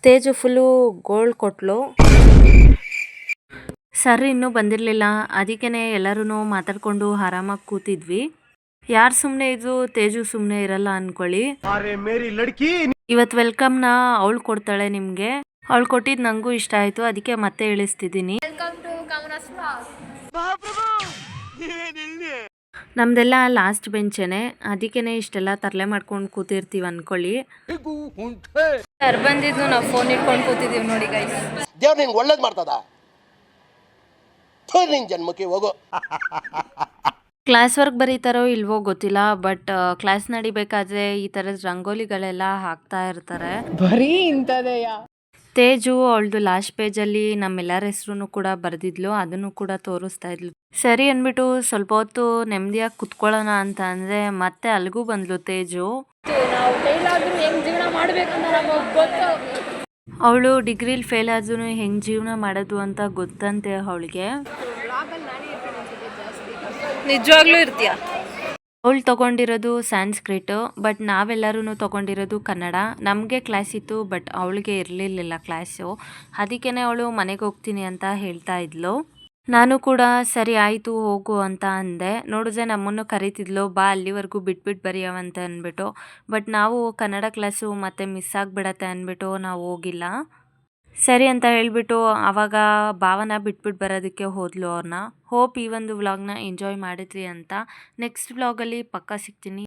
Teju full gold ಕೊಟ್ಲು. Sir ಇನ್ನೂ ಬಂದಿರಲಿಲ್ಲ, ಅದಕ್ಕೇ ಎಲ್ಲರೂ ಮಾತಾಡ್ಕೊಂಡು ಆರಾಮಾಗಿ ಕೂತಿದ್ವಿ. ಯಾರು ಸುಮ್ಮನೆ ಇದ್ರು ತೇಜು ಸುಮ್ಮನೆ ಇರಲ್ಲ ಅನ್ಕೊಳ್ಳಿ. ಇವತ್ತು ವೆಲ್ಕಮ್ನ ಅವಳು ಕೊಡ್ತಾಳೆ ನಿಮಗೆ. ಅವಳು ಕೊಟ್ಟಿದ್ದು ನನಗೂ ಇಷ್ಟ ಆಯಿತು, ಅದಕ್ಕೆ ಮತ್ತೆ ಇಳಿಸ್ತಿದ್ದೀನಿ. ನಮ್ದೆಲ್ಲ ಲಾಸ್ಟ್ ಬೆಂಚೇನೆ, ಅದಕ್ಕೇ ಇಷ್ಟೆಲ್ಲ ತರಲೆ ಮಾಡ್ಕೊಂಡು ಕೂತಿರ್ತೀವಿ ಅನ್ಕೊಳ್ಳಿ. ಸರ್ ಬಂದಿದ್ದು ನಾವು ಫೋನ್ ಇಟ್ಕೊಂಡು ಕೂತಿದ್ದೀವಿ ನೋಡಿ ಗೈಸ್. ದೇವ್ರು ನಿಂಗೆ ಒಳ್ಳೇದು ಮಾಡ್ತದ, ನಿನ್ ಜನ್ಮಕ್ಕೆ ಹೋಗೋ. ಕ್ಲಾಸ್ ವರ್ಕ್ ಬರೀತಾರೋ ಇಲ್ವೋ ಗೊತ್ತಿಲ್ಲ, ಬಟ್ ಕ್ಲಾಸ್ ನಡಿಬೇಕಾದ್ರೆ ಈ ಥರದ ರಂಗೋಲಿಗಳೆಲ್ಲ ಹಾಕ್ತಾ ಇರ್ತಾರೆ. ಬರೀ ಇಂಥದೆಯ. ತೇಜು ಅವಳದು ಲಾಸ್ಟ್ ಪೇಜಲ್ಲಿ ನಮ್ಮೆಲ್ಲರ ಹೆಸರು ಕೂಡ ಬರೆದಿದ್ಲು, ಅದನ್ನು ಕೂಡ ತೋರಿಸ್ತಾ ಇದ್ಲು. ಸರಿ ಅಂದ್ಬಿಟ್ಟು ಸ್ವಲ್ಪ ಹೊತ್ತು ನೆಮ್ಮದಿಯಾಗಿ ಕುತ್ಕೊಳ್ಳೋಣ ಅಂತ ಅಂದರೆ ಮತ್ತೆ ಅಲ್ಲಿಗೂ ಬಂದ್ಲು ತೇಜು. ಅವಳು ಡಿಗ್ರಿಲಿ ಫೇಲ್ ಆದ್ರೂ ಹೆಂಗೆ ಜೀವನ ಮಾಡೋದು ಅಂತ ಗೊತ್ತಂತೆ ಅವಳಿಗೆ. ನಿಜವಾಗ್ಲೂ ಇರ್ತೀಯ. ಅವಳು ತೊಗೊಂಡಿರೋದು ಸ್ಯಾನ್ಸ್ಕ್ರಿಟ್, ಬಟ್ ನಾವೆಲ್ಲರೂ ತೊಗೊಂಡಿರೋದು ಕನ್ನಡ. ನಮಗೆ ಕ್ಲಾಸ್ ಇತ್ತು, ಬಟ್ ಅವಳಿಗೆ ಇರಲಿಲ್ಲ ಕ್ಲಾಸು. ಅದಕ್ಕೇ ಅವಳು ಮನೆಗೆ ಹೋಗ್ತೀನಿ ಅಂತ ಹೇಳ್ತಾ ಇದ್ಲು. ನಾನು ಕೂಡ ಸರಿ ಆಯಿತು ಹೋಗು ಅಂತ ಅಂದೆ. ನೋಡಿದ್ರೆ ನಮ್ಮನ್ನು ಕರೀತಿದ್ಲು, ಬಾ ಅಲ್ಲಿವರೆಗೂ ಬಿಟ್ಬಿಟ್ಟು ಬರೆಯವಂತ ಅಂದ್ಬಿಟ್ಟು. ಬಟ್ ನಾವು ಕನ್ನಡ ಕ್ಲಾಸು ಮತ್ತೆ ಮಿಸ್ ಆಗಿಬಿಡತ್ತೆ ಅಂದ್ಬಿಟ್ಟು ನಾವು ಹೋಗಿಲ್ಲ. ಸರಿ ಅಂತ ಹೇಳಿಬಿಟ್ಟು ಆವಾಗ ಭಾವನ ಬಿಟ್ಬಿಟ್ಟು ಬರೋದಕ್ಕೆ ಹೋದ್ಲು ಅವ್ರನ್ನ. ಹೋಪ್ ಈ ಒಂದು ವ್ಲಾಗ್ನ ಎಂಜಾಯ್ ಮಾಡಿದ್ರಿ ಅಂತ. ನೆಕ್ಸ್ಟ್ ವ್ಲಾಗಲ್ಲಿ ಪಕ್ಕ ಸಿಗ್ತೀನಿ.